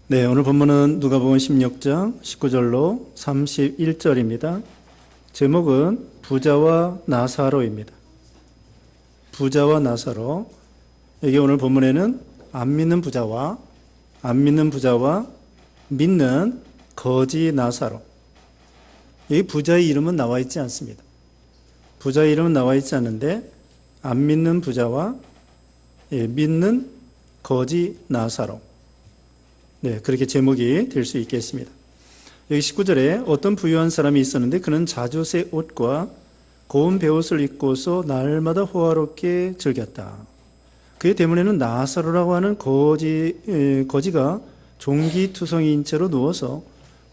네, 오늘 본문은 누가복음 16장 19절로 31절입니다. 제목은 부자와 나사로입니다. 부자와 나사로. 여기 오늘 본문에는 안 믿는 부자와 믿는 거지 나사로. 여기 부자의 이름은 나와 있지 않습니다. 부자의 이름은 나와 있지 않는데 안 믿는 부자와 믿는 거지 나사로. 네, 그렇게 제목이 될 수 있겠습니다. 여기 19절에 어떤 부유한 사람이 있었는데 그는 자주색 옷과 고운 베옷을 입고서 날마다 호화롭게 즐겼다. 그의 대문에는 나사로라고 하는 거지가 종기투성이인 채로 누워서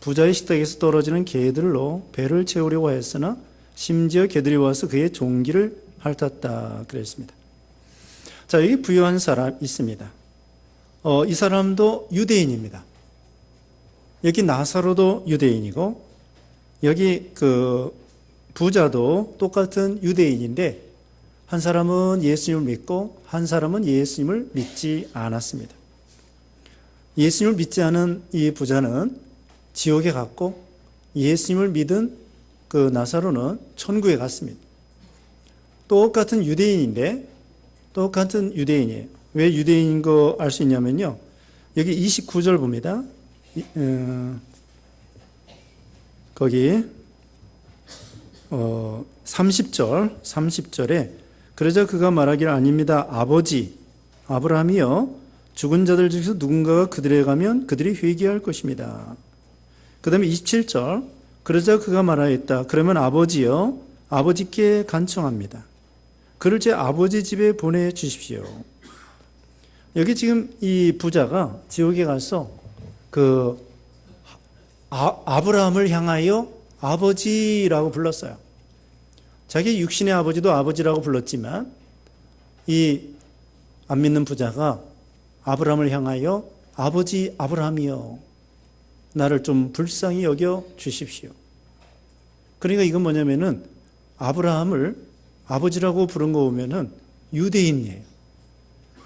부자의 식탁에서 떨어지는 개들로 배를 채우려고 했으나 심지어 개들이 와서 그의 종기를 핥았다 그랬습니다. 자, 여기 부유한 사람 있습니다. 이 사람도 유대인입니다. 여기 나사로도 유대인이고 여기 그 부자도 똑같은 유대인인데 한 사람은 예수님을 믿고 한 사람은 예수님을 믿지 않았습니다. 예수님을 믿지 않은 이 부자는 지옥에 갔고 예수님을 믿은 그 나사로는 천국에 갔습니다. 똑같은 유대인인데 똑같은 유대인이에요. 왜 유대인인 거 알 수 있냐면요. 여기 29절 봅니다. 거기 30절에 그러자 그가 말하기를 아닙니다. 아버지 아브라함이여 죽은 자들 중에서 누군가가 그들에 가면 그들이 회개할 것입니다. 그 다음에 27절 그러자 그가 말하였다. 그러면 아버지여 아버지께 간청합니다. 그를 제 아버지 집에 보내주십시오. 여기 지금 이 부자가 지옥에 가서 그 아브라함을 향하여 아버지라고 불렀어요. 자기 육신의 아버지도 아버지라고 불렀지만 이 안 믿는 부자가 아브라함을 향하여 아버지 아브라함이여 나를 좀 불쌍히 여겨 주십시오. 그러니까 이건 뭐냐면은 아브라함을 아버지라고 부른 거 보면은 유대인이에요.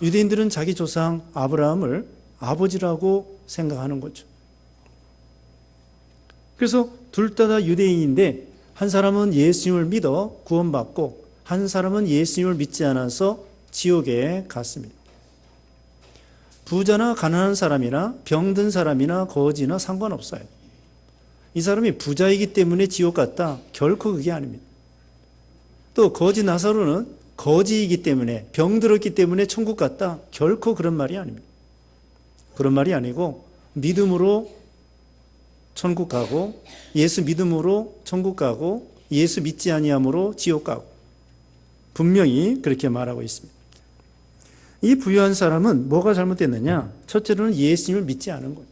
유대인들은 자기 조상 아브라함을 아버지라고 생각하는 거죠. 그래서 둘 다 유대인인데 한 사람은 예수님을 믿어 구원받고 한 사람은 예수님을 믿지 않아서 지옥에 갔습니다. 부자나 가난한 사람이나 병든 사람이나 거지나 상관없어요. 이 사람이 부자이기 때문에 지옥 갔다? 결코 그게 아닙니다. 또 거지 나사로는 거지이기 때문에 병들었기 때문에 천국 갔다? 결코 그런 말이 아닙니다. 그런 말이 아니고 믿음으로 천국 가고 예수 믿음으로 천국 가고 예수 믿지 아니함으로 지옥 가고 분명히 그렇게 말하고 있습니다. 이 부유한 사람은 뭐가 잘못됐느냐? 첫째로는 예수님을 믿지 않은 거예요.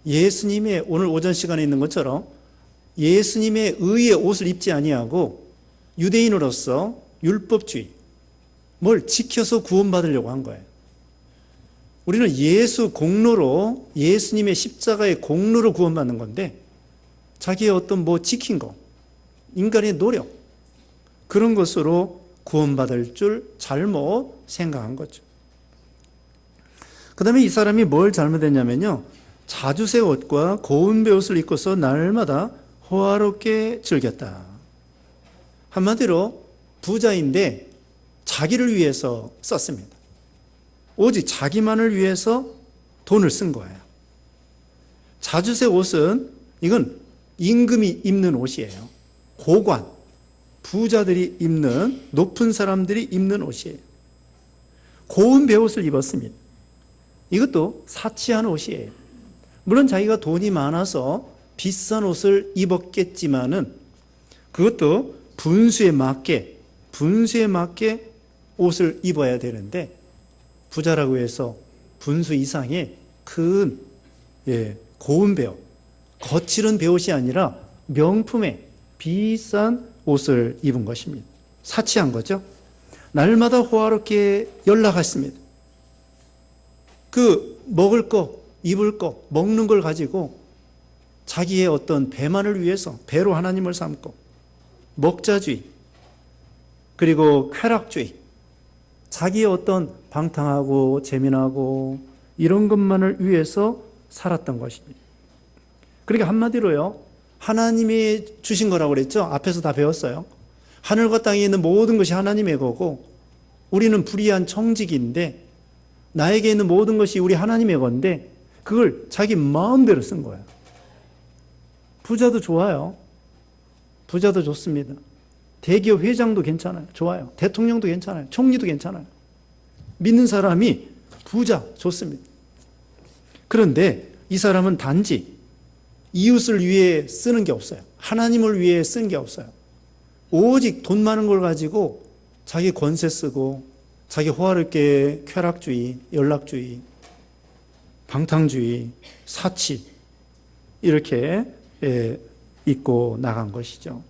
예수님의 오늘 오전 시간에 있는 것처럼 예수님의 의의 옷을 입지 아니하고 유대인으로서 율법주의, 뭘 지켜서 구원받으려고 한 거예요. 우리는 예수 공로로 예수님의 십자가의 공로로 구원받는 건데 자기의 어떤 뭐 지킨 거, 인간의 노력 그런 것으로 구원받을 줄 잘못 생각한 거죠. 그 다음에 이 사람이 뭘 잘못했냐면요. 자주색 옷과 고운 베옷을 입고서 날마다 호화롭게 즐겼다. 한마디로 부자인데 자기를 위해서 썼습니다. 오직 자기만을 위해서 돈을 쓴 거예요. 자주색 옷은 이건 임금이 입는 옷이에요. 고관, 부자들이 입는, 높은 사람들이 입는 옷이에요. 고운 베옷을 입었습니다. 이것도 사치한 옷이에요. 물론 자기가 돈이 많아서 비싼 옷을 입었겠지만은 그것도 분수에 맞게 옷을 입어야 되는데 부자라고 해서 분수 이상의 큰 고운 베옷, 거칠은 베옷이 아니라 명품의 비싼 옷을 입은 것입니다. 사치한 거죠. 날마다 호화롭게 연락했습니다. 그 먹을 거, 입을 거, 먹는 걸 가지고 자기의 어떤 배만을 위해서 배로 하나님을 삼고 먹자주의 그리고 쾌락주의 자기의 어떤 방탕하고 재미나고 이런 것만을 위해서 살았던 것입니다. 그러니까 한마디로요, 하나님이 주신 거라고 그랬죠. 앞에서 다 배웠어요. 하늘과 땅에 있는 모든 것이 하나님의 거고 우리는 불의한 청직인데 나에게 있는 모든 것이 우리 하나님의 건데 그걸 자기 마음대로 쓴 거예요. 부자도 좋아요. 부자도 좋습니다. 대기업 회장도 괜찮아요. 좋아요. 대통령도 괜찮아요. 총리도 괜찮아요. 믿는 사람이 부자 좋습니다. 그런데 이 사람은 단지 이웃을 위해 쓰는 게 없어요. 하나님을 위해 쓴 게 없어요. 오직 돈 많은 걸 가지고 자기 권세 쓰고 자기 호화롭게 쾌락주의, 연락주의, 방탕주의, 사치 이렇게 입고 나간 것이죠.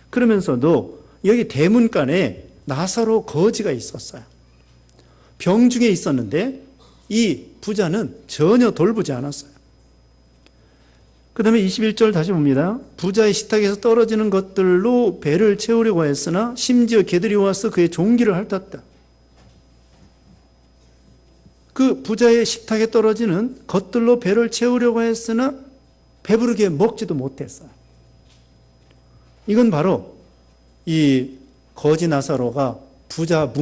그러면서도 여기 대문간에 나사로 거지가 있었어요. 병중에 있었는데 이 부자는 전혀 돌보지 않았어요. 그 다음에 21절 다시 봅니다. 부자의 식탁에서 떨어지는 것들로 배를 채우려고 했으나 심지어 개들이 와서 그의 종기를 핥았다. 그 부자의 식탁에 떨어지는 것들로 배를 채우려고 했으나 배부르게 먹지도 못했어요. 이건 바로 이 거지 나사로가 부자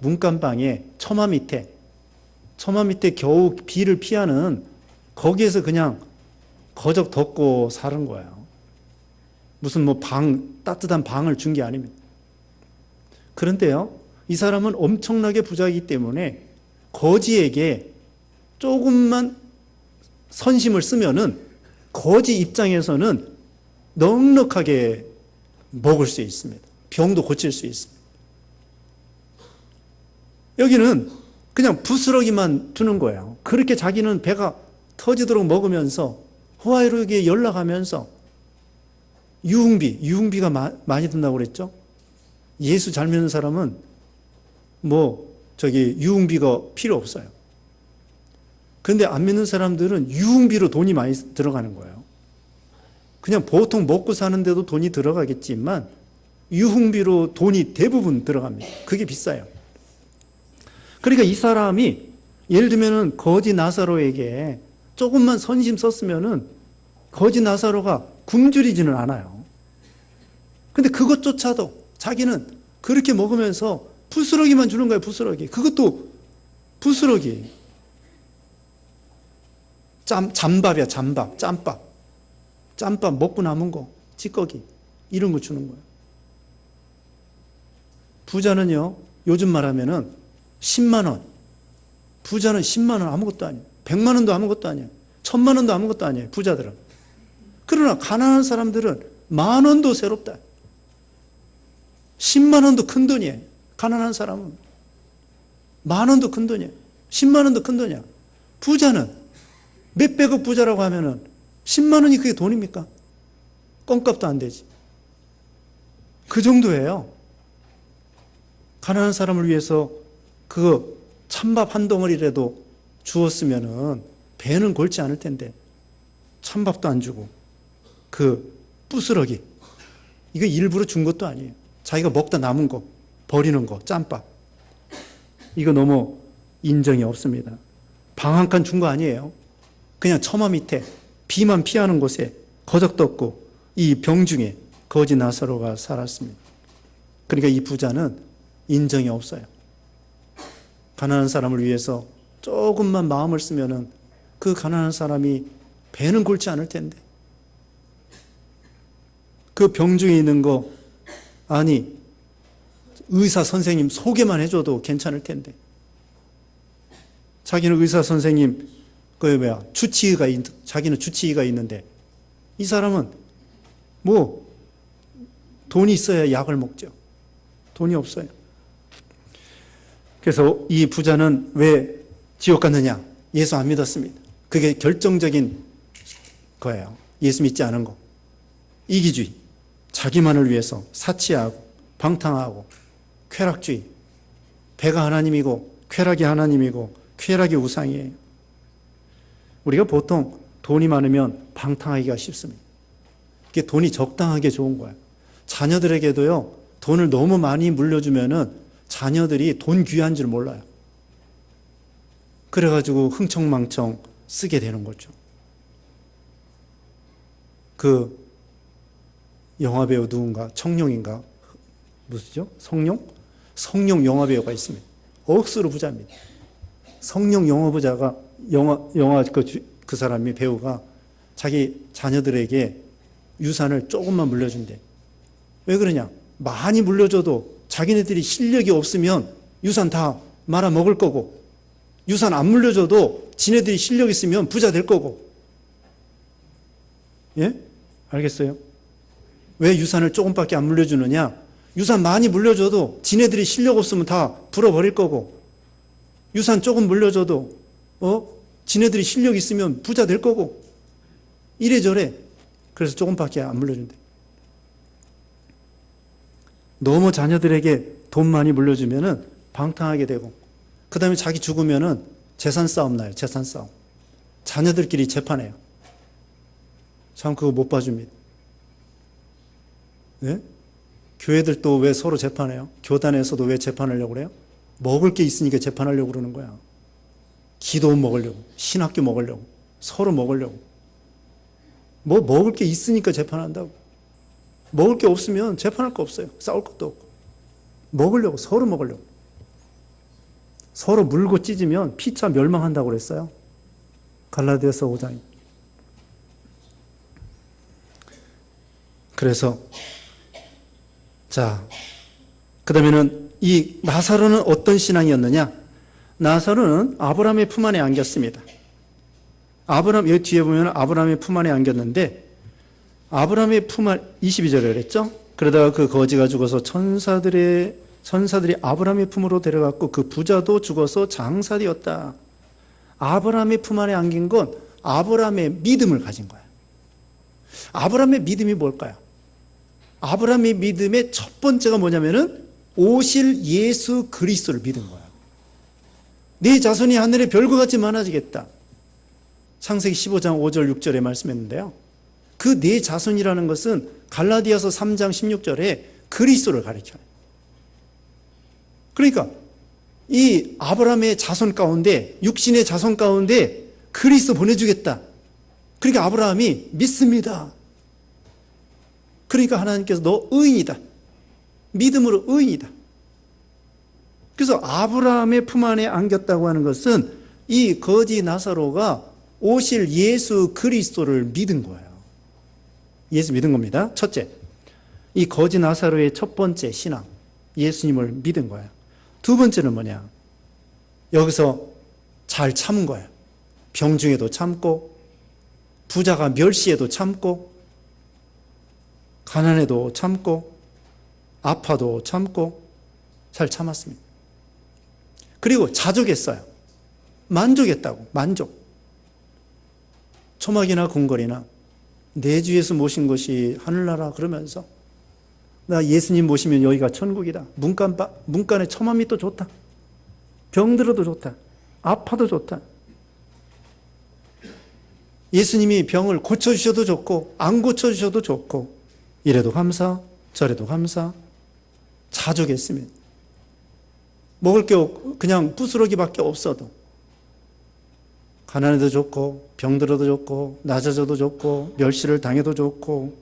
문간방에 처마 밑에 겨우 비를 피하는 거기에서 그냥 거적 덮고 사는 거예요. 무슨 따뜻한 방을 준 게 아닙니다. 그런데요, 이 사람은 엄청나게 부자이기 때문에 거지에게 조금만 선심을 쓰면은 거지 입장에서는 넉넉하게 먹을 수 있습니다. 병도 고칠 수 있습니다. 여기는 그냥 부스러기만 주는 거예요. 그렇게 자기는 배가 터지도록 먹으면서 호화롭게 연락하면서 유흥비가 많이 든다고 그랬죠. 예수 잘 믿는 사람은 유흥비가 필요 없어요. 그런데 안 믿는 사람들은 유흥비로 돈이 많이 들어가는 거예요. 그냥 보통 먹고 사는데도 돈이 들어가겠지만 유흥비로 돈이 대부분 들어갑니다. 그게 비싸요. 그러니까 이 사람이 예를 들면은 거지 나사로에게 조금만 선심 썼으면은 거지 나사로가 굶주리지는 않아요. 근데 그것조차도 자기는 그렇게 먹으면서 부스러기만 주는 거예요. 부스러기. 그것도 부스러기. 잠밥이야. 잠밥. 짬밥 먹고 남은 거. 찌꺼기. 이런 거 주는 거예요. 부자는요, 요즘 말하면은 10만 원. 부자는 10만 원 아무것도 아니에요. 100만 원도 아무것도 아니에요. 1000만 원도 아무것도 아니에요. 부자들은. 그러나 가난한 사람들은 10,000 원도 새롭다. 10만 원도 큰 돈이에요. 가난한 사람은 10,000 원도 큰 돈이에요. 10만 원도 큰 돈이야. 부자는 몇백억 부자라고 하면은 10만 원이 그게 돈입니까? 껌값도 안 되지. 그 정도예요. 가난한 사람을 위해서 그 찬밥 한 덩어리라도 주었으면은 배는 골지 않을 텐데 찬밥도 안 주고 그 부스러기 이거 일부러 준 것도 아니에요. 자기가 먹다 남은 거 버리는 거 짬밥 이거 너무 인정이 없습니다. 방 한 칸 준 거 아니에요. 그냥 처마 밑에 비만 피하는 곳에 거적 덮고 이 병중에 거지 나사로가 살았습니다. 그러니까 이 부자는 인정이 없어요. 가난한 사람을 위해서 조금만 마음을 쓰면은 그 가난한 사람이 배는 골지 않을 텐데 그 병중에 있는 거 아니 의사 선생님 소개만 해줘도 괜찮을 텐데 자기는 의사 선생님 자기는 주치의가 있는데 이 사람은 돈이 있어야 약을 먹죠. 돈이 없어요. 그래서 이 부자는 왜 지옥 갔느냐? 예수 안 믿었습니다. 그게 결정적인 거예요. 예수 믿지 않은 거. 이기주의. 자기만을 위해서 사치하고 방탕하고 쾌락주의. 배가 하나님이고 쾌락이 하나님이고 쾌락이 우상이에요. 우리가 보통 돈이 많으면 방탕하기가 쉽습니다. 그게 돈이 적당하게 좋은 거예요. 자녀들에게도요. 돈을 너무 많이 물려주면은 자녀들이 돈 귀한 줄 몰라요. 그래가지고 흥청망청 쓰게 되는 거죠. 그 영화배우 누군가, 청룡인가, 무슨죠? 성룡? 성룡 영화배우가 있습니다. 억수로 부자입니다. 성룡 영화부자가 영화 그 사람이 배우가 자기 자녀들에게 유산을 조금만 물려준대. 왜 그러냐? 많이 물려줘도 자기네들이 실력이 없으면 유산 다 말아 먹을 거고, 유산 안 물려줘도 지네들이 실력 있으면 부자 될 거고. 예? 알겠어요? 왜 유산을 조금밖에 안 물려주느냐? 유산 많이 물려줘도 지네들이 실력 없으면 다 불어버릴 거고, 유산 조금 물려줘도 지네들이 실력 있으면 부자 될 거고, 이래저래. 그래서 조금밖에 안 물려준대. 너무 자녀들에게 돈 많이 물려주면은 방탕하게 되고, 그 다음에 자기 죽으면은 재산 싸움 나요. 재산 싸움. 자녀들끼리 재판해요. 참 그거 못 봐줍니다. 네? 교회들도 왜 서로 재판해요? 교단에서도 왜 재판하려고 그래요? 먹을 게 있으니까 재판하려고 그러는 거야. 기도 먹으려고, 신학교 먹으려고, 서로 먹으려고. 뭐 먹을 게 있으니까 재판한다고. 먹을 게 없으면 재판할 거 없어요. 싸울 것도 없고. 먹으려고, 서로 먹으려고. 서로 물고 찢으면 피차 멸망한다고 그랬어요. 갈라디아서 5장. 그래서 자, 그 다음에는 이 나사로는 어떤 신앙이었느냐? 나사로는 아브라함의 품 안에 안겼습니다. 여기 뒤에 보면 아브라함의 품 안에 안겼는데, 아브라함의 품 안, 22절에 그랬죠? 그러다가 그 거지가 죽어서 천사들이 아브라함의 품으로 데려갔고, 그 부자도 죽어서 장사되었다. 아브라함의 품 안에 안긴 건 아브라함의 믿음을 가진 거야. 아브라함의 믿음이 뭘까요? 아브라함의 믿음의 첫 번째가 뭐냐면은 오실 예수 그리스도를 믿은 거야. 네 자손이 하늘의 별과 같이 많아지겠다. 창세기 15장 5절 6절에 말씀했는데요. 그 네 자손이라는 것은 갈라디아서 3장 16절에 그리스도를 가리켜요. 그러니까 이 아브라함의 자손 가운데, 육신의 자손 가운데 그리스도 보내주겠다. 그러니까 아브라함이 믿습니다. 그러니까 하나님께서 너 의인이다. 믿음으로 의인이다. 그래서 아브라함의 품 안에 안겼다고 하는 것은 이 거지 나사로가 오실 예수 그리스도를 믿은 거예요. 예수 믿은 겁니다. 첫째, 이 거지 나사로의 첫 번째 신앙, 예수님을 믿은 거예요. 두 번째는 뭐냐? 여기서 잘 참은 거예요. 병중에도 참고, 부자가 멸시해도 참고, 가난해도 참고, 아파도 참고, 잘 참았습니다. 그리고 자족했어요. 만족했다고, 만족. 초막이나 궁궐이나 내 주에서 모신 것이 하늘나라 그러면서, 나 예수님 모시면 여기가 천국이다. 문간에 처맘이 또 좋다. 병들어도 좋다. 아파도 좋다. 예수님이 병을 고쳐주셔도 좋고 안 고쳐주셔도 좋고, 이래도 감사 저래도 감사. 자족했습니다. 먹을 게 그냥 부스러기밖에 없어도, 가난해도 좋고 병들어도 좋고 낮아져도 좋고 멸시를 당해도 좋고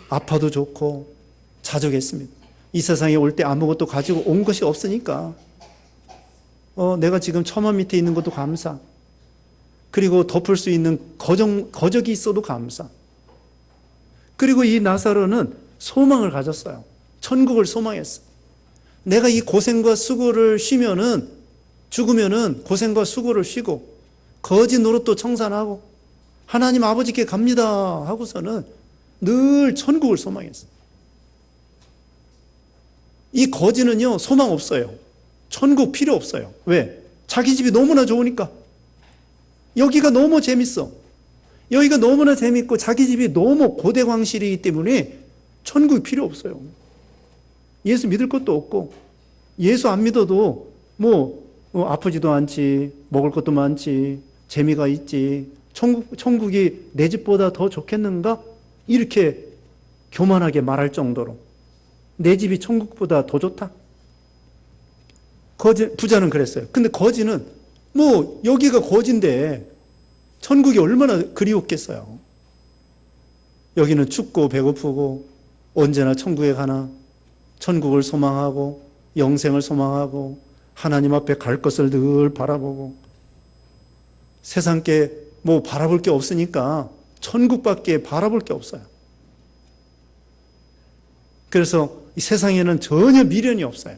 아파도 좋고 자족했습니다. 이 세상에 올 때 아무것도 가지고 온 것이 없으니까 내가 지금 처마 밑에 있는 것도 감사. 그리고 덮을 수 있는 거적이 있어도 감사. 그리고 이 나사로는 소망을 가졌어요. 천국을 소망했어. 내가 이 고생과 수고를 쉬면은, 죽으면은 고생과 수고를 쉬고 거지 노릇도 청산하고 하나님 아버지께 갑니다 하고서는 늘 천국을 소망했어. 이 거지는요, 소망 없어요. 천국 필요 없어요. 왜? 자기 집이 너무나 좋으니까. 여기가 너무 재밌어. 여기가 너무나 재밌고 자기 집이 너무 고대광실이기 때문에 천국이 필요 없어요. 예수 믿을 것도 없고, 예수 안 믿어도 아프지도 않지, 먹을 것도 많지, 재미가 있지, 천국이 내 집보다 더 좋겠는가? 이렇게 교만하게 말할 정도로 내 집이 천국보다 더 좋다? 부자는 그랬어요. 근데 거지는 여기가 거지인데 천국이 얼마나 그리웠겠어요. 여기는 춥고 배고프고 언제나 천국에 가나 천국을 소망하고 영생을 소망하고 하나님 앞에 갈 것을 늘 바라보고 세상께 뭐 바라볼 게 없으니까 천국밖에 바라볼 게 없어요. 그래서 이 세상에는 전혀 미련이 없어요.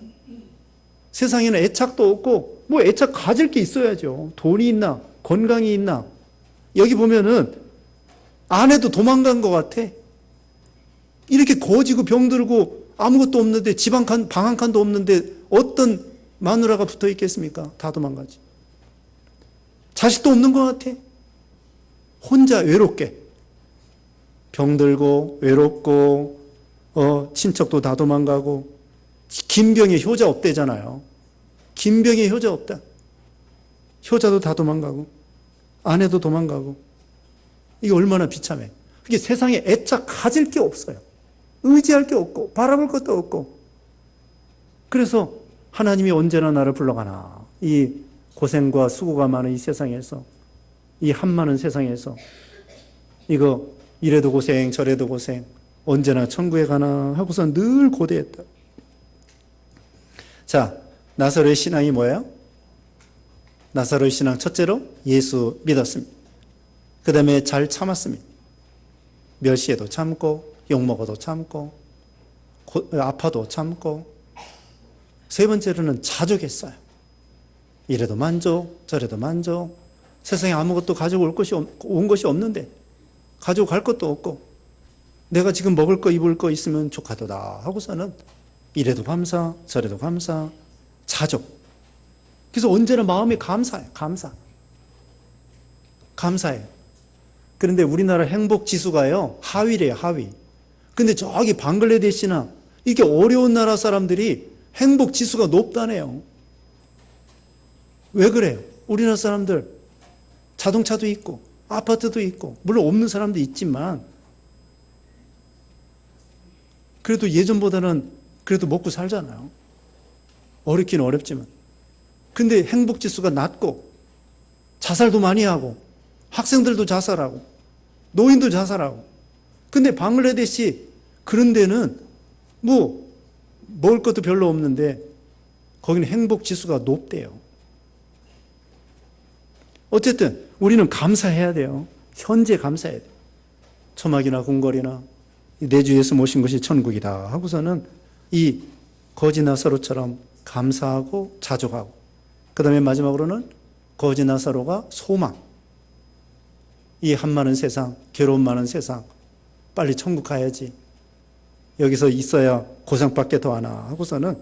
세상에는 애착도 없고 뭐 애착 가질 게 있어야죠. 돈이 있나 건강이 있나. 여기 보면은 아내도 도망간 것 같아. 이렇게 거지고 병들고 아무것도 없는데 방 한 칸도 없는데 어떤 마누라가 붙어 있겠습니까? 다 도망가지. 자식도 없는 것 같아. 혼자 외롭게. 병들고 외롭고 친척도 다 도망가고. 김병에 효자 없대잖아요. 김병에 효자 없다. 효자도 다 도망가고 아내도 도망가고. 이게 얼마나 비참해. 그게 세상에 애착 가질 게 없어요. 의지할 게 없고 바라볼 것도 없고. 그래서 하나님이 언제나 나를 불러가나. 이 고생과 수고가 많은 이 세상에서, 이 한많은 세상에서 이거 이래도 고생 저래도 고생 언제나 천국에 가나 하고서 늘 고대했다. 자, 나사로의 신앙이 뭐예요? 나사로의 신앙 첫째로 예수 믿었습니다. 그 다음에 잘 참았습니다. 멸시해도 참고 욕먹어도 참고 아파도 참고. 세 번째로는 자족했어요. 이래도 만족 저래도 만족. 세상에 아무것도 가지고 온 것이 없는데 가지고 갈 것도 없고 내가 지금 먹을 거 입을 거 있으면 족하도다 하고서는 이래도 감사 저래도 감사. 자족. 그래서 언제나 마음이 감사해요. 감사해요. 그런데 우리나라 행복 지수가요 하위래요. 하위. 근데 저기 방글라데시나 이게 어려운 나라 사람들이 행복 지수가 높다네요. 왜 그래요? 우리나라 사람들 자동차도 있고 아파트도 있고 물론 없는 사람도 있지만 그래도 예전보다는 그래도 먹고 살잖아요. 어렵긴 어렵지만. 근데 행복 지수가 낮고 자살도 많이 하고 학생들도 자살하고 노인도 자살하고. 근데 방글라데시 그런 데는 뭐 먹을 것도 별로 없는데 거기는 행복 지수가 높대요. 어쨌든 우리는 감사해야 돼요. 현재 감사해야 돼요. 초막이나 궁궐이나 내 주 예수 모신 것이 천국이다 하고서는 이 거지 나사로처럼 감사하고 자족하고. 그 다음에 마지막으로는 거지 나사로가 소망. 이 한많은 세상, 괴로움 많은 세상, 빨리 천국 가야지. 여기서 있어야 고생밖에 더 하나 하고서는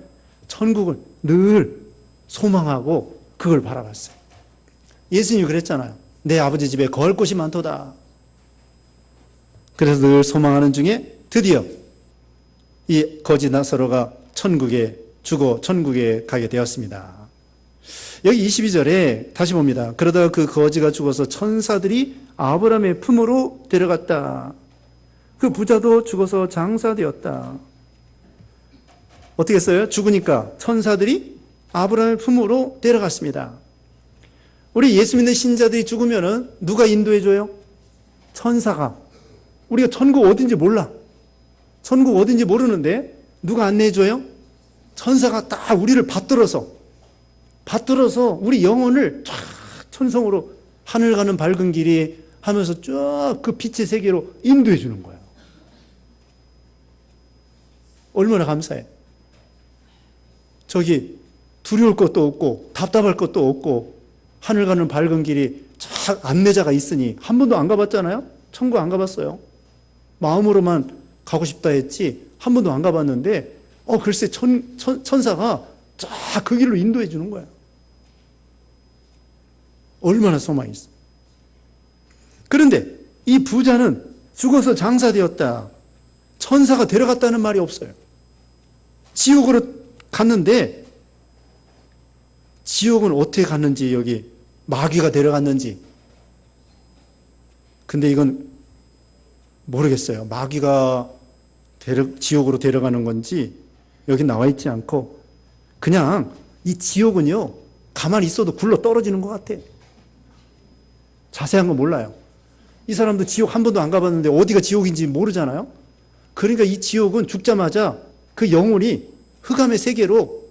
천국을 늘 소망하고 그걸 바라봤어요. 예수님이 그랬잖아요. 내 아버지 집에 거할 곳이 많도다. 그래서 늘 소망하는 중에 드디어 이 거지 나사로가 천국에 죽어 천국에 가게 되었습니다. 여기 22절에 다시 봅니다. 그러다가 그 거지가 죽어서 천사들이 아브라함의 품으로 데려갔다. 그 부자도 죽어서 장사되었다. 어떻게 했어요? 죽으니까 천사들이 아브라함의 품으로 데려갔습니다. 우리 예수 믿는 신자들이 죽으면은 누가 인도해줘요? 천사가. 우리가 천국 어딘지 몰라. 천국 어딘지 모르는데 누가 안내해줘요? 천사가 딱 우리를 받들어서 우리 영혼을 쫙 천성으로 하늘 가는 밝은 길이 하면서 쫙 그 빛의 세계로 인도해 주는 거예요. 얼마나 감사해. 저기 두려울 것도 없고 답답할 것도 없고 하늘 가는 밝은 길이 쫙 안내자가 있으니. 한 번도 안 가봤잖아요. 천국 안 가봤어요. 마음으로만 가고 싶다 했지 한 번도 안 가봤는데 글쎄 천사가 쫙 그 길로 인도해 주는 거야. 얼마나 소망이 있어. 그런데 이 부자는 죽어서 장사되었다. 천사가 데려갔다는 말이 없어요. 지옥으로 갔는데 지옥은 어떻게 갔는지, 여기 마귀가 데려갔는지. 근데 이건 모르겠어요. 마귀가 지옥으로 데려가는 건지 여기 나와 있지 않고 그냥 이 지옥은요 가만히 있어도 굴러 떨어지는 것 같아. 자세한 건 몰라요. 이 사람도 지옥 한 번도 안 가봤는데 어디가 지옥인지 모르잖아요. 그러니까 이 지옥은 죽자마자 그 영혼이 흑암의 세계로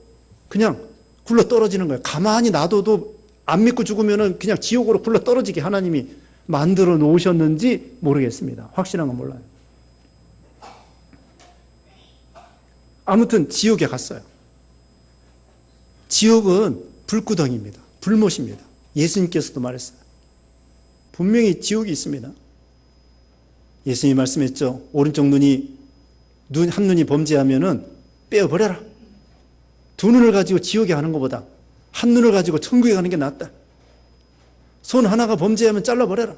그냥 굴러 떨어지는 거예요. 가만히 놔둬도 안 믿고 죽으면 그냥 지옥으로 굴러 떨어지게 하나님이 만들어 놓으셨는지 모르겠습니다. 확실한 건 몰라요. 아무튼 지옥에 갔어요. 지옥은 불구덩이입니다. 불못입니다. 예수님께서도 말했어요. 분명히 지옥이 있습니다. 예수님이 말씀했죠. 오른쪽 한 눈이 범죄하면은 빼어버려라. 두 눈을 가지고 지옥에 가는 것보다 한 눈을 가지고 천국에 가는 게 낫다. 손 하나가 범죄하면 잘라버려라.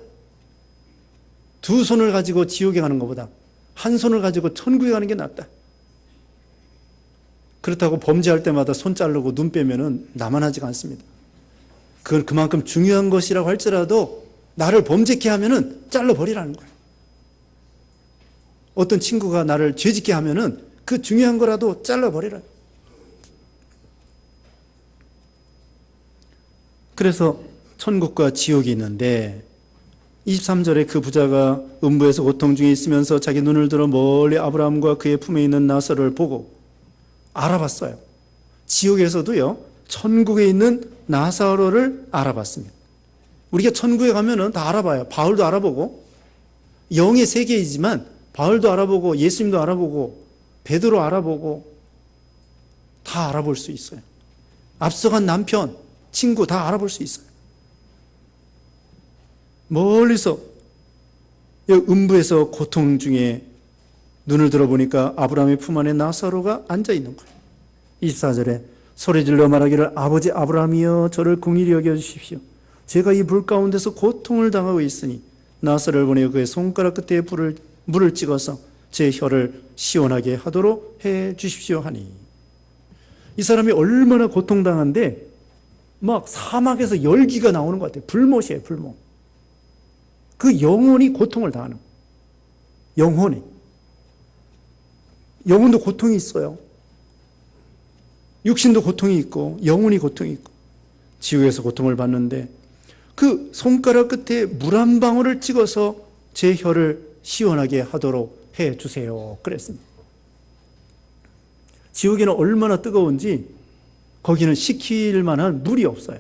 두 손을 가지고 지옥에 가는 것보다 한 손을 가지고 천국에 가는 게 낫다. 그렇다고 범죄할 때마다 손 자르고 눈 빼면은 나만하지가 않습니다. 그건 그만큼 중요한 것이라고 할지라도 나를 범죄케 하면은 잘라버리라는 거예요. 어떤 친구가 나를 죄짓게 하면은 그 중요한 거라도 잘라버리라. 그래서 천국과 지옥이 있는데 23절에 그 부자가 음부에서 고통 중에 있으면서 자기 눈을 들어 멀리 아브라함과 그의 품에 있는 나사로를 보고 알아봤어요. 지옥에서도요, 천국에 있는 나사로를 알아봤습니다. 우리가 천국에 가면은 다 알아봐요. 바울도 알아보고, 영의 세계이지만 바울도 알아보고, 예수님도 알아보고, 베드로 알아보고, 다 알아볼 수 있어요. 앞서간 남편, 친구 다 알아볼 수 있어요. 멀리서 음부에서 고통 중에 눈을 들어보니까 아브라함의 품 안에 나사로가 앉아있는 거예요. 24절에 소리질러 말하기를 아버지 아브라함이여 저를 긍휼히 여겨주십시오. 제가 이 불 가운데서 고통을 당하고 있으니 나사로를 보내어 그의 손가락 끝에 물을 찍어서 제 혀를 시원하게 하도록 해 주십시오 하니. 이 사람이 얼마나 고통당한데 막 사막에서 열기가 나오는 것 같아요. 불못이에요, 불못. 그 영혼이 고통을 당하는 거예요. 영혼도 고통이 있어요. 육신도 고통이 있고 영혼이 고통이 있고 지옥에서 고통을 받는데 그 손가락 끝에 물 한 방울을 찍어서 제 혀를 시원하게 하도록 해 주세요. 그랬습니다. 지옥에는 얼마나 뜨거운지 거기는 식힐 만한 물이 없어요.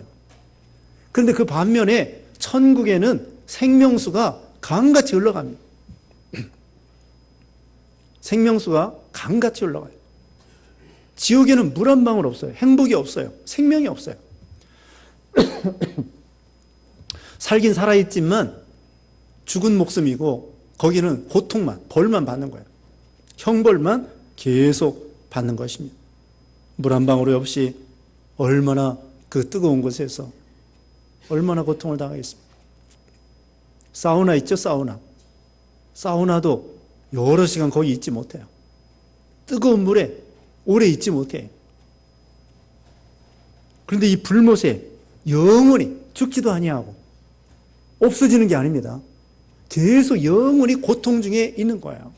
그런데 그 반면에 천국에는 생명수가 강같이 흘러갑니다. 생명수가 강같이 흘러가요. 지옥에는 물 한 방울 없어요. 행복이 없어요. 생명이 없어요. 살긴 살아있지만 죽은 목숨이고 거기는 고통만, 벌만 받는 거예요. 형벌만 계속 받는 것입니다. 물 한 방울 없이 얼마나 그 뜨거운 곳에서 얼마나 고통을 당하겠습니까? 사우나 있죠, 사우나. 사우나도 여러 시간 거기 있지 못해요. 뜨거운 물에 오래 있지 못해요. 그런데 이 불못에 영원히 죽지도 아니하고 없어지는 게 아닙니다. 계속 영원히 고통 중에 있는 거예요.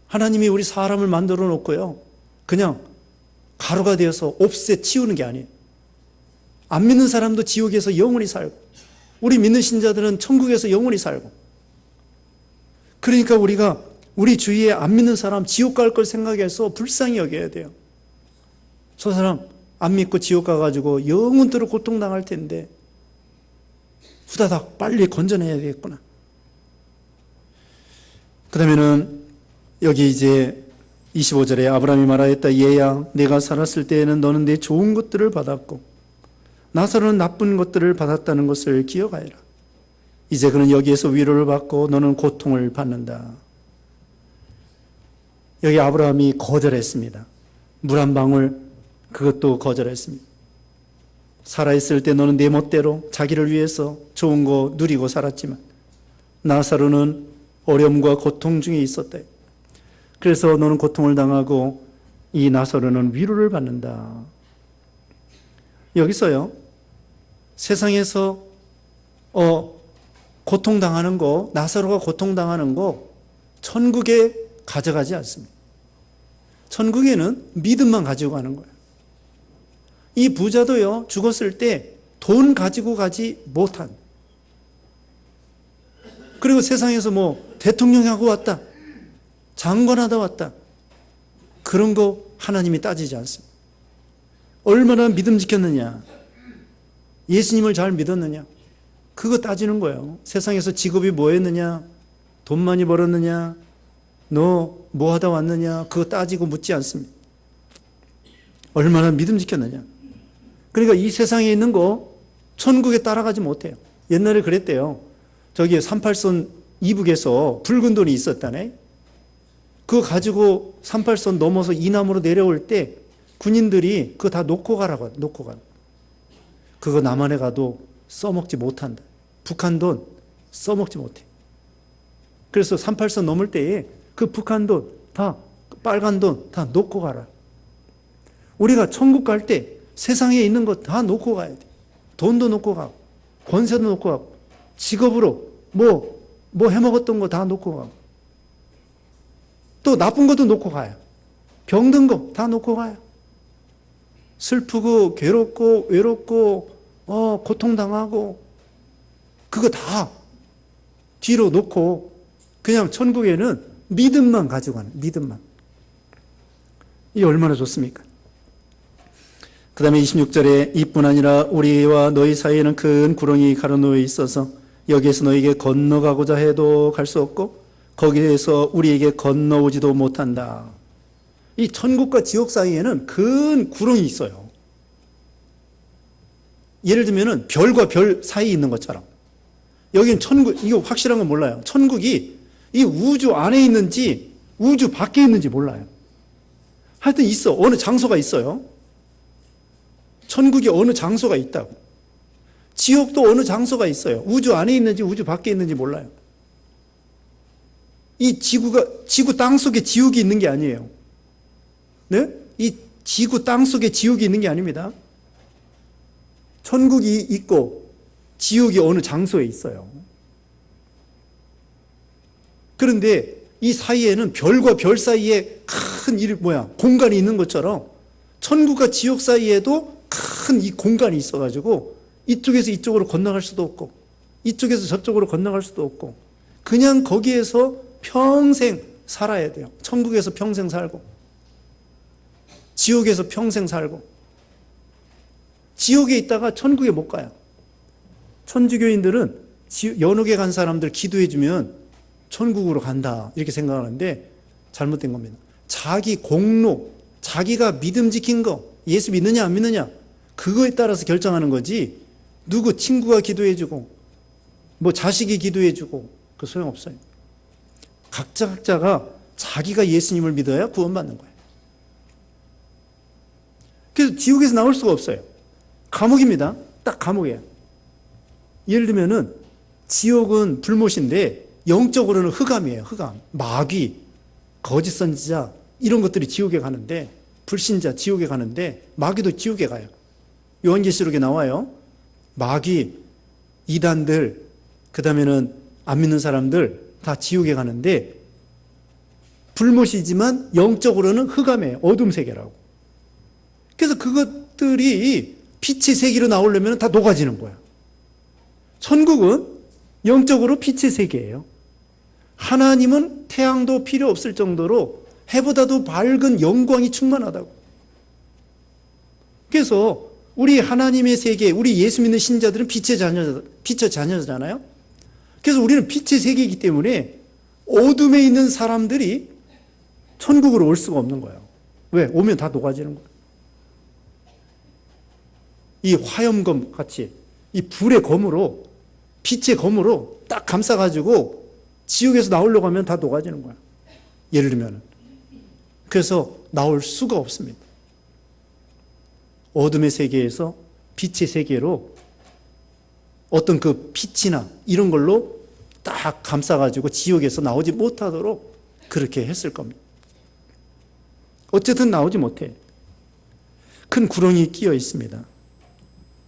하나님이 우리 사람을 만들어 놓고요, 그냥 가루가 되어서 없애 치우는 게 아니에요. 안 믿는 사람도 지옥에서 영원히 살고 우리 믿는 신자들은 천국에서 영원히 살고. 그러니까 우리가 우리 주위에 안 믿는 사람 지옥 갈 걸 생각해서 불쌍히 여겨야 돼요. 저 사람 안 믿고 지옥 가가지고 영원토록 고통당할 텐데 후다닥 빨리 건져내야 되겠구나. 그 다음에는 여기 이제 25절에 아브라함이 말하였다. 얘야, 내가 살았을 때에는 너는 내 좋은 것들을 받았고 나사로는 나쁜 것들을 받았다는 것을 기억하여라. 이제 그는 여기에서 위로를 받고 너는 고통을 받는다. 여기 아브라함이 거절했습니다. 물 한 방울, 그것도 거절했습니다. 살아있을 때 너는 내 멋대로 자기를 위해서 좋은 거 누리고 살았지만 나사로는 어려움과 고통 중에 있었다. 그래서 너는 고통을 당하고 이 나사로는 위로를 받는다. 여기서요, 세상에서 고통당하는 거, 나사로가 고통당하는 거 천국에 가져가지 않습니다. 천국에는 믿음만 가지고 가는 거예요. 이 부자도요, 죽었을 때 돈 가지고 가지 못한, 그리고 세상에서 뭐 대통령하고 왔다, 장관하다 왔다, 그런 거 하나님이 따지지 않습니다. 얼마나 믿음 지켰느냐, 예수님을 잘 믿었느냐, 그거 따지는 거예요. 세상에서 직업이 뭐였느냐, 돈 많이 벌었느냐, 너 뭐 하다 왔느냐, 그거 따지고 묻지 않습니다. 얼마나 믿음 지켰느냐. 그러니까 이 세상에 있는 거 천국에 따라가지 못해요. 옛날에 그랬대요. 저기 38선 이북에서 붉은 돈이 있었다네. 그거 가지고 38선 넘어서 이남으로 내려올 때 군인들이 그거 다 놓고 가라고, 놓고 가라. 그거 남한에 가도 써먹지 못한다. 북한 돈 써먹지 못해. 그래서 38선 넘을 때에 그 북한 돈 다, 빨간 돈 다 놓고 가라. 우리가 천국 갈 때 세상에 있는 거 다 놓고 가야 돼. 돈도 놓고 가고, 권세도 놓고 가고, 직업으로 뭐 해먹었던 거 다 놓고 가고, 또 나쁜 것도 놓고 가요. 병든 거 다 놓고 가요. 슬프고 괴롭고 외롭고 고통당하고 그거 다 뒤로 놓고 그냥 천국에는 믿음만 가지고 가는, 믿음만. 이게 얼마나 좋습니까? 그 다음에 26절에 이뿐 아니라 우리와 너희 사이에는 큰 구렁이 가로놓여 있어서 여기에서 너희에게 건너가고자 해도 갈 수 없고 거기에서 우리에게 건너오지도 못한다. 이 천국과 지옥 사이에는 큰 구렁이 있어요. 예를 들면은 별과 별 사이에 있는 것처럼. 여기는 천국, 이거 확실한 건 몰라요. 천국이 이 우주 안에 있는지 우주 밖에 있는지 몰라요. 하여튼 있어. 어느 장소가 있어요. 천국이 어느 장소가 있다고. 지옥도 어느 장소가 있어요. 우주 안에 있는지 우주 밖에 있는지 몰라요. 이 지구 땅 속에 지옥이 있는 게 아니에요. 네? 이 지구 땅 속에 지옥이 있는 게 아닙니다. 천국이 있고 지옥이 어느 장소에 있어요. 그런데 이 사이에는 별과 별 사이에 큰 공간이 있는 것처럼 천국과 지옥 사이에도 큰 이 공간이 있어가지고 이쪽에서 이쪽으로 건너갈 수도 없고 이쪽에서 저쪽으로 건너갈 수도 없고 그냥 거기에서 평생 살아야 돼요. 천국에서 평생 살고 지옥에서 평생 살고 지옥에 있다가 천국에 못 가요. 천주교인들은 연옥에 간 사람들 기도해주면 천국으로 간다 이렇게 생각하는데 잘못된 겁니다. 자기 공로, 자기가 믿음 지킨 거, 예수 믿느냐 안 믿느냐 그거에 따라서 결정하는 거지 누구 친구가 기도해주고 뭐 자식이 기도해주고 그 소용없어요. 각자가 자기가 예수님을 믿어야 구원받는 거예요. 그래서 지옥에서 나올 수가 없어요. 감옥입니다. 딱 감옥이에요. 예를 들면은 지옥은 불못인데 영적으로는 흑암이에요. 흑암. 마귀, 거짓 선지자 이런 것들이 지옥에 가는데 불신자 지옥에 가는데 마귀도 지옥에 가요. 요한계시록에 나와요. 마귀, 이단들, 그 다음에는 안 믿는 사람들 다 지옥에 가는데 불못이지만 영적으로는 흑암이에요. 어둠 세계라고. 그래서 그것들이 빛의 세계로 나오려면 다 녹아지는 거야. 천국은 영적으로 빛의 세계예요. 하나님은 태양도 필요 없을 정도로 해보다도 밝은 영광이 충만하다고. 그래서 우리 하나님의 세계, 우리 예수 믿는 신자들은 빛의 자녀잖아요. 그래서 우리는 빛의 세계이기 때문에 어둠에 있는 사람들이 천국으로 올 수가 없는 거예요. 왜? 오면 다 녹아지는 거예요. 이 화염검 같이 이 불의 검으로 빛의 검으로 딱 감싸가지고 지옥에서 나오려고 하면 다 녹아지는 거야. 예를 들면. 그래서 나올 수가 없습니다. 어둠의 세계에서 빛의 세계로 어떤 그 빛이나 이런 걸로 딱 감싸가지고 지옥에서 나오지 못하도록 그렇게 했을 겁니다. 어쨌든 나오지 못해. 큰 구렁이 끼어 있습니다.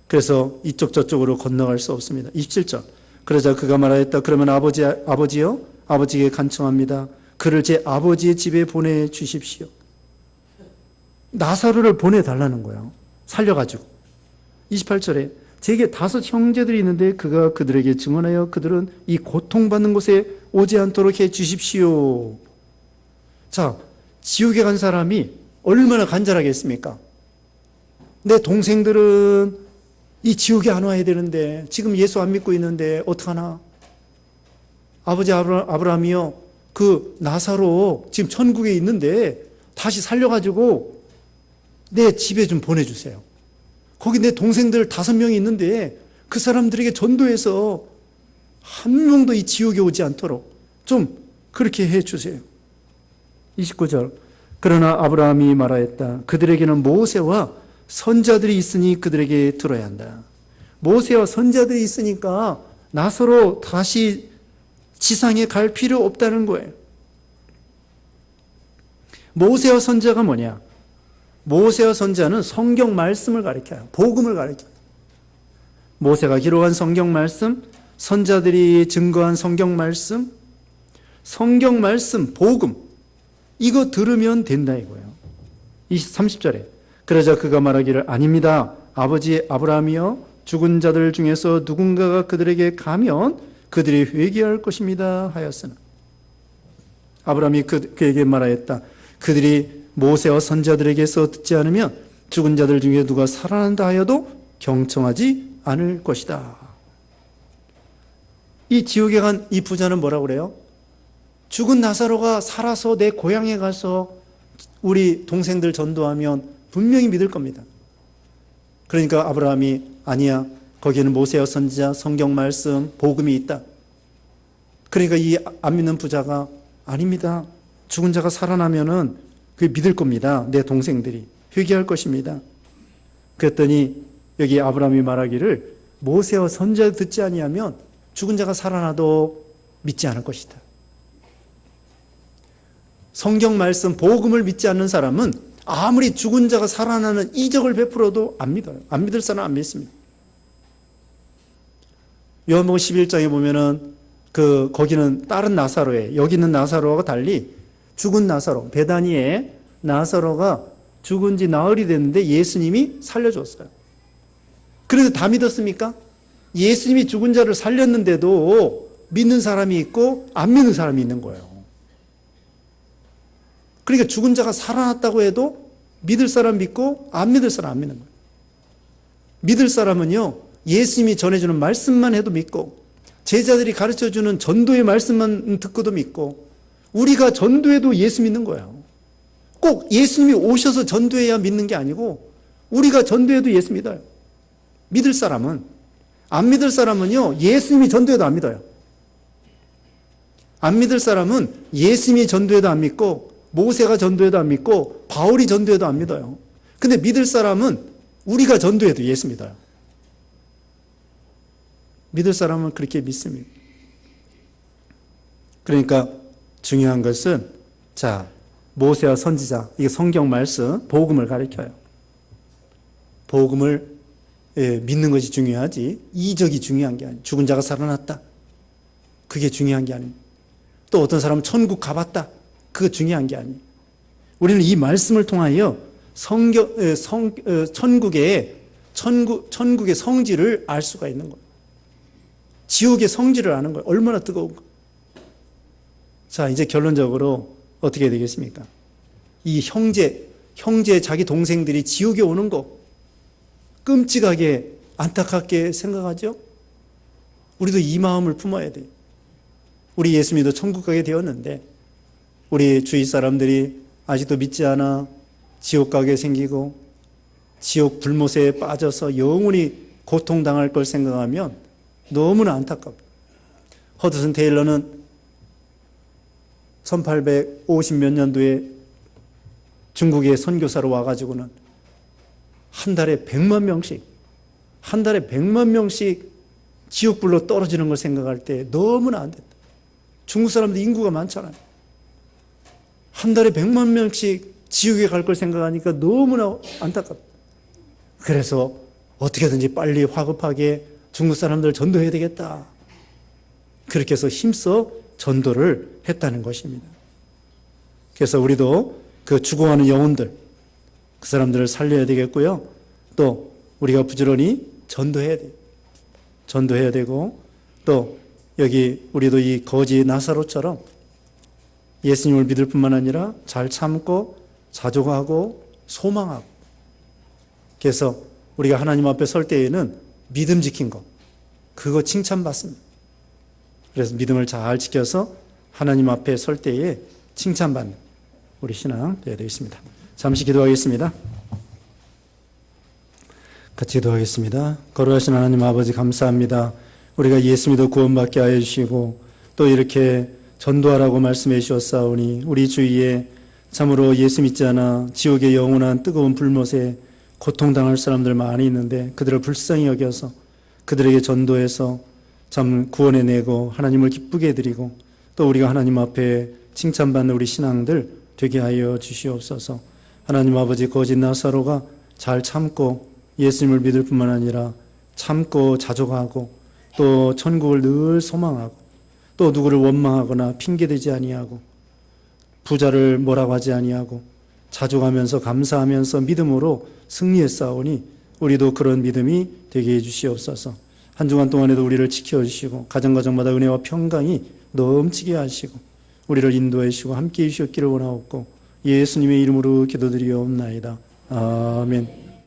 그래서 이쪽 저쪽으로 건너갈 수 없습니다. 27절. 그러자 그가 말하였다. 그러면 아버지여 아버지에게 간청합니다. 그를 제 아버지의 집에 보내주십시오. 나사로를 보내달라는 거예요. 살려가지고. 28절에 제게 5 형제들이 있는데 그가 그들에게 증언하여 그들은 이 고통받는 곳에 오지 않도록 해 주십시오. 자, 지옥에 간 사람이 얼마나 간절하겠습니까? 내 동생들은 이 지옥에 안 와야 되는데 지금 예수 안 믿고 있는데 어떡하나? 아버지 아브라함이요, 그 나사로 지금 천국에 있는데 다시 살려가지고 내 집에 좀 보내주세요. 거기 내 동생들 5명이 있는데 그 사람들에게 전도해서 한 명도 이 지옥에 오지 않도록 좀 그렇게 해주세요. 29절. 그러나 아브라함이 말하였다. 그들에게는 모세와 선자들이 있으니 그들에게 들어야 한다. 모세와 선자들이 있으니까 나사로 다시 지상에 갈 필요 없다는 거예요. 모세와 선자가 뭐냐? 모세와 선자는 성경 말씀을 가리켜요. 복음을 가리켜요. 모세가 기록한 성경 말씀, 선자들이 증거한 성경 말씀, 복음, 이거 들으면 된다 이거예요. 30절에 그러자 그가 말하기를 아닙니다. 아버지 아브라함이여, 죽은 자들 중에서 누군가가 그들에게 가면 그들이 회개할 것입니다 하였으나. 아브라함이 그에게 말하였다. 그들이 모세와 선자들에게서 듣지 않으면 죽은 자들 중에 누가 살아난다 하여도 경청하지 않을 것이다. 이 지옥에 간 이 부자는 뭐라고 그래요? 죽은 나사로가 살아서 내 고향에 가서 우리 동생들 전도하면 분명히 믿을 겁니다. 그러니까 아브라함이 아니야, 거기에는 모세와 선지자, 성경 말씀, 복음이 있다. 그러니까 이 안 믿는 부자가 아닙니다. 죽은 자가 살아나면은 그게 믿을 겁니다. 내 동생들이 회개할 것입니다. 그랬더니 여기 아브라함이 말하기를 모세와 선지자 듣지 아니하면 죽은 자가 살아나도 믿지 않을 것이다. 성경 말씀, 복음을 믿지 않는 사람은 아무리 죽은 자가 살아나는 이적을 베풀어도 안 믿어요. 안 믿을 사람은 안 믿습니다. 요한복음 11장에 보면은 거기는 다른 나사로에, 여기 있는 나사로와 달리 죽은 나사로, 베다니에 나사로가 죽은 지 나흘이 됐는데 예수님이 살려줬어요. 그래도 다 믿었습니까? 예수님이 죽은 자를 살렸는데도 믿는 사람이 있고 안 믿는 사람이 있는 거예요. 그러니까 죽은 자가 살아났다고 해도 믿을 사람 믿고 안 믿을 사람 안 믿는 거예요. 믿을 사람은요, 예수님이 전해주는 말씀만 해도 믿고, 제자들이 가르쳐주는 전도의 말씀만 듣고도 믿고, 우리가 전도해도 예수 믿는 거예요. 꼭 예수님이 오셔서 전도해야 믿는 게 아니고 우리가 전도해도 예수 믿어요. 믿을 사람은. 안 믿을 사람은요, 예수님이 전도해도 안 믿어요. 안 믿을 사람은 예수님이 전도해도 안 믿고 모세가 전도해도 안 믿고 바울이 전도해도 안 믿어요. 근데 믿을 사람은 우리가 전도해도 예수 믿어요. 믿을 사람은 그렇게 믿습니다. 그러니까 중요한 것은, 자, 모세와 선지자, 이게 성경 말씀, 복음을 가리켜요. 복음을 믿는 것이 중요하지 이적이 중요한 게 아니에요. 죽은 자가 살아났다, 그게 중요한 게 아니에요. 또 어떤 사람은 천국 가봤다, 그거 중요한 게 아니에요. 우리는 이 말씀을 통하여 천국의 성질을 알 수가 있는 거예요. 지옥의 성질을 아는 거예요. 얼마나 뜨거운가. 자, 이제 결론적으로 어떻게 되겠습니까? 이 형제 자기 동생들이 지옥에 오는 거 끔찍하게 안타깝게 생각하죠? 우리도 이 마음을 품어야 돼요. 우리 예수 믿어 천국 가게 되었는데 우리 주위 사람들이 아직도 믿지 않아 지옥 가게 생기고 지옥 불못에 빠져서 영원히 고통당할 걸 생각하면 너무나 안타깝다. 허드슨 테일러는 1850몇 년도에 중국에 선교사로 와가지고는 한 달에 100만 명씩 지옥불로 떨어지는 걸 생각할 때 너무나 안 됐다. 중국 사람들 인구가 많잖아요. 한 달에 100만 명씩 지옥에 갈 걸 생각하니까 너무나 안타깝다. 그래서 어떻게든지 빨리 화급하게 중국 사람들 전도해야 되겠다. 그렇게 해서 힘써 전도를 했다는 것입니다. 그래서 우리도 그 죽어가는 영혼들, 그 사람들을 살려야 되겠고요. 또 우리가 부지런히 전도해야 돼요. 전도해야 되고 또 여기 우리도 이 거지 나사로처럼 예수님을 믿을 뿐만 아니라 잘 참고 자족하고 소망하고, 그래서 우리가 하나님 앞에 설 때에는 믿음 지킨 거, 그거 칭찬받습니다. 그래서 믿음을 잘 지켜서 하나님 앞에 설 때에 칭찬받는 우리 신앙 되어야 되겠습니다. 잠시 기도하겠습니다. 같이 기도하겠습니다. 거룩하신 하나님 아버지, 감사합니다. 우리가 예수 믿어 구원받게 하여 주시고 또 이렇게 전도하라고 말씀해 주셨사오니 우리 주위에 참으로 예수 믿지 않아 지옥의 영원한 뜨거운 불못에 고통당할 사람들 많이 있는데 그들을 불쌍히 여겨서 그들에게 전도해서 참 구원해내고 하나님을 기쁘게 해드리고 또 우리가 하나님 앞에 칭찬받는 우리 신앙들 되게 하여 주시옵소서. 하나님 아버지, 거짓 나사로가 잘 참고 예수님을 믿을 뿐만 아니라 참고 자족하고 또 천국을 늘 소망하고 또 누구를 원망하거나 핑계대지 아니하고 부자를 뭐라고 하지 아니하고 자족하면서 감사하면서 믿음으로 승리했사오니 우리도 그런 믿음이 되게 해주시옵소서. 한 주간 동안에도 우리를 지켜주시고 가정가정마다 은혜와 평강이 넘치게 하시고 우리를 인도해 주시고 함께해 주셨기를 원하옵고 예수님의 이름으로 기도드리옵나이다. 아멘.